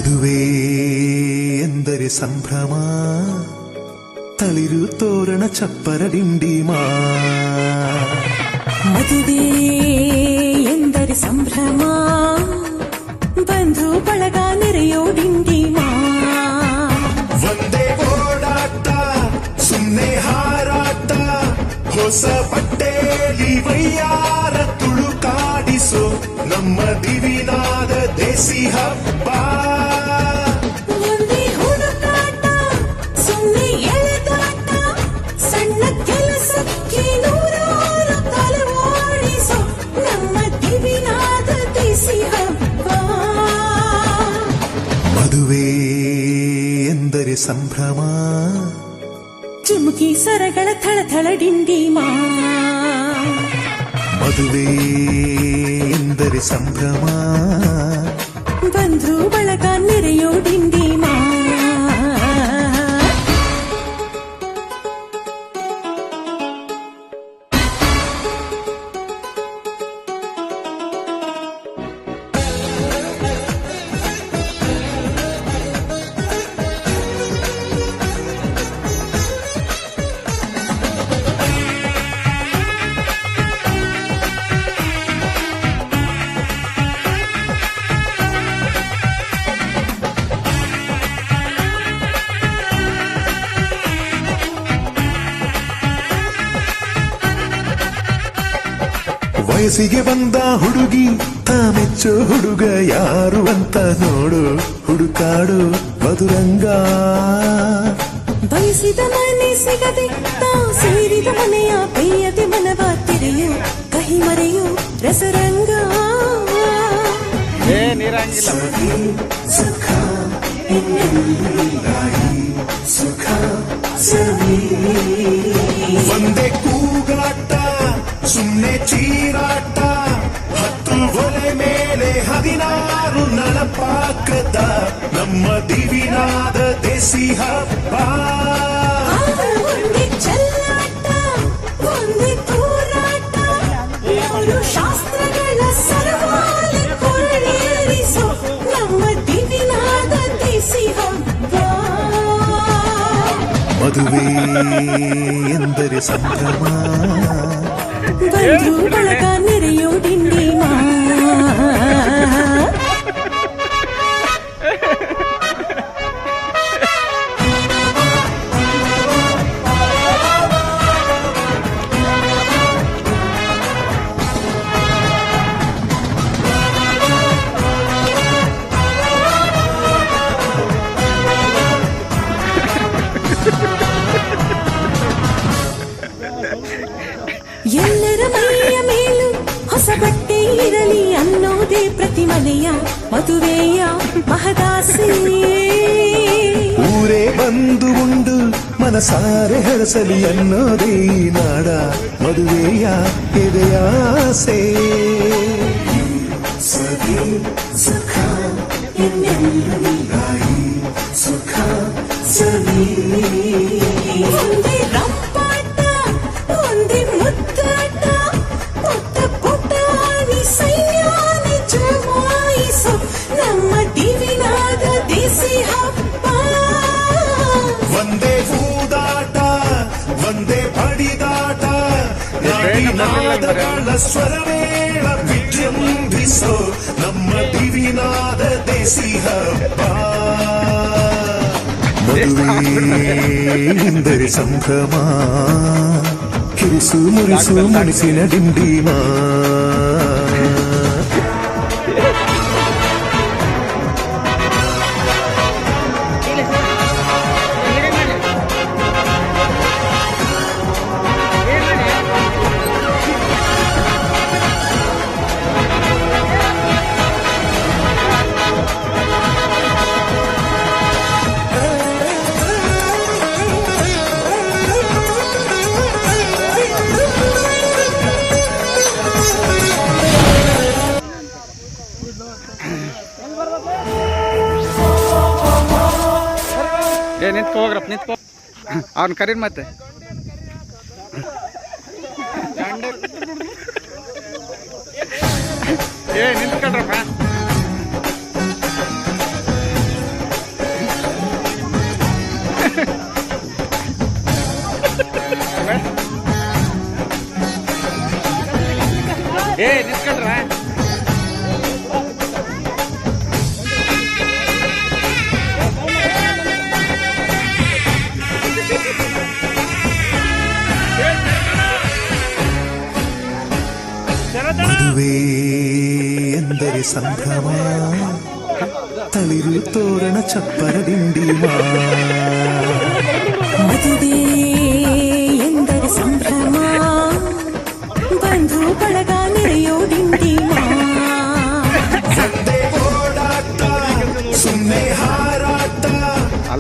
ಮದುವೆ ಎಂದರೆ ಸಂಭ್ರಮ, ತಳಿರು ತೋರಣ ಚಪ್ಪರ ಡಿಂಡಿಮಾ. ಮದುವೆ ಎಂದರೆ ಸಂಭ್ರಮ, ಬಂಧು ಬಳಗ ನೆರೆಯೋ ಡಿಂಡಿಮಾ. ಒಂದೇ ಓಡಾಟ ಸುಮ್ಮನೆ ಹಾರಾಟ, ಹೊಸ ಬಟ್ಟೆಯಲ್ಲಿ ವೈಯಾರ ತುಳುಕಾಡಿಸೋ ನಮ್ಮ ದಿವಿನಾದ ದೇಸಿ ಹಬ್ಬ. ಒಂದೇ ಹುಡುಕಾಟ ಸುಮ್ಮನೆ ಎಳೆದಾಟ, ಸಣ್ಣ ಕೆಲಸಕ್ಕೆ ನೂರಾರು ತಲೆವಾಡಿಸೋ ನಮ್ಮ ದಿವಿನಾದ ದೇಸಿ ಹಬ್ಬ. ಮದುವೆ ಎಂದರೆ ಸಂಭ್ರಮ, ಚಿಮುಕಿ ಸರಗಳ ಥಳಥಳ ಡಿಂಡಿಮಾ. ಮದುವೆ ಎಂದರೆ ಸಂಭ್ರಮ, ಬಂಧು ಬಳಗ ನೆರೆಯೋ ಡಿಂಡಿಮಾ. ವಯಸ್ಸಿಗೆ ಬಂದ ಹುಡುಗಿ ತಾಮೆಚ್ಚೋ ಹುಡುಗ ಯಾರು ಅಂತ ನೋಡು, ಹುಡುಕಾಡು ಮಧುರಂಗ. ಬಯಸಿದ ಮನೆ ಸಿಗದೆ ತಾ ಸೇರಿದ ಮನೆಯ ಬೇಯದೆ ಮನವ ತೆರೆಯು, ಕಹಿ ಮರೆಯು ರಸರಂಗ. ಸುಖ ಸುಖ ಸವಿ. ಒಂದೇ ಕೂಗಾಟ ಸುಮ್ಮನೆ ಚೀರಾಟ, ಹತ್ತು ಒಲೆ ಮೇಲೆ 16 ನಳಪಾಕದ ನಮ್ಮ ದಿವಿನಾದ ದೇಸಿ ಹಬ್ಬ. ಒಂದೇ ಚೆಲ್ಲಾಟ ಒಂದೇ ತೂರಾಟ, 7 ಶಾಸ್ತ್ರಗಳ ಸರವಾಲೆ ಕೊಳ್ಳೇರಿಸೋ ನಮ್ಮ ದಿವಿನಾದ ದೇಸಿ ಹಬ್ಬ. ಮದುವೆ ಎಂದರೆ ಸಂಭ್ರಮ, ಬಂಧು ಬಳಗ ನೆರೆಯೋ ಡಿಂಡಿಮಾ. ಎಲ್ಲರ ಮೈಯ ಮೇಲೂ ಹೊಸ ಬಟ್ಟೆ ಇರಲಿ ಅನ್ನೋದೇ ಪ್ರತಿ ಮನೆಯ ಮದುವೆಯ ಮಹದಾಸೆ. ಊರೇ ಬಂದು ಉಂಡು ಮನಸಾರೆ ಹರಸಲಿ ಅನ್ನೋದೇ ನಾಡ ಮದುವೆಯ ಎದೆಯಾಸೆ. ಸವಿ ಸುಖ ಸುಖ ಸವಿ. ಒಂದೇ ರಂಪಾಟ ಒಂದೇ ಮುದ್ದಾಟ, ಪುಟ್ಟ ಪುಟಾಣಿ ಸೈನ್ಯಾನಿ ಜಮಾಯಿಸೋ ನಮ್ಮ ದಿವಿನಾದ ದೇಸಿ ಹಬ್ಬ. ಒಂದೇ ಹೂದಾಟ ಒಂದೇ ಪಡಿದಾಟ, ನಾಡಿನಾದಗಳ ಸ್ವರವೇಳ ವಿಜೃಂಭಿಸೋ ನಮ್ಮ ದಿವಿನಾದ ದೇಸಿ ಹಬ್ಬ. ಮದುವೆ ಎಂದರೆ ಸಂಭ್ರಮ, ಕಿರಿಸು ಮುರಿಸು ಮನಸ್ಸಿನ ಡಿಂಡಿಮಾ. ನಿಂತ್ಕೊ ಹೋಗ್ರಪ್ಪ, ನಿಂತ್ಕೊ. ಅವ್ನ ಕರೀನ್ ಮತ್ತೆ ನಿಂತ್ಕೊಳ್ರಪ್ಪ. ಮದುವೆ ಎಂದರೆ ಸಂಭ್ರಮ, ತಳಿರು ತೋರಣ ಚಪ್ಪರ ದಿಂಡಿಮ. ಮದುವೆ ಎಂದರೆ ಸಂಭ್ರಮ, ಬಂಧು ಬಳಗ ನೆರೆಯೋ ಡಿಂಡಿಮ. ಒಂದೇ ಓಡಾಟ, ಸುಮ್ಮನೆ ಹಾರಾಟ,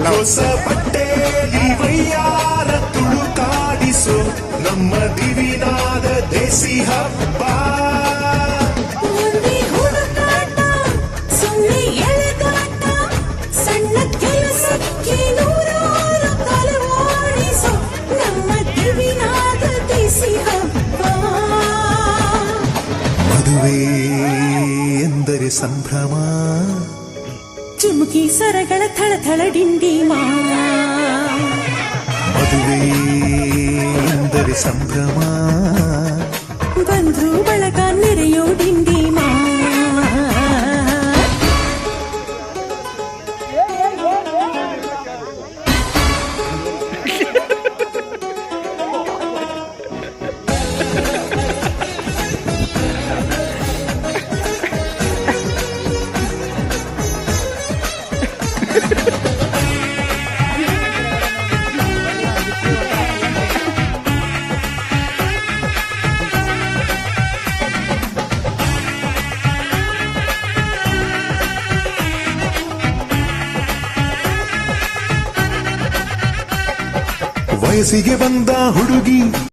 ಹೊಸ ಬಟ್ಟೆಯಲ್ಲಿ ವೈಯಾರ ತುಳುಕಾಡಿಸೋ ನಮ್ಮ ದಿವಿನಾದ ದೇಸಿ ಹಬ್ಬ. ಒಂದೇ ಹುಡುಕಾಟ, ಸುಮ್ಮನೆ ಎಳೆದಾಟ, ಸಣ್ಣ ಕೆಲಸಕ್ಕೆ ನೂರಾರು ತಲವಾಡಿಸೋ ನಮ್ಮ ದಿವಿನಾದ ದೇಸಿ ಹಬ್ಬ. ಮದುವೆ ಎಂದರೆ ಸಂಭ್ರಮ, ಚಿಮುಕಿ ಸರಗಳ ಥಳಥಳ ಡಿಂಡಿಮ. ಮದುವೆ ಎಂದರೆ ಸಂಭ್ರಮ, ಬಂಧು ಬಳಗ ನೆರೆಯೋ ಡಿಂಡಿಮ. ವಯಸ್ಸಿಗೆ ಬಂದ ಹುಡುಗಿ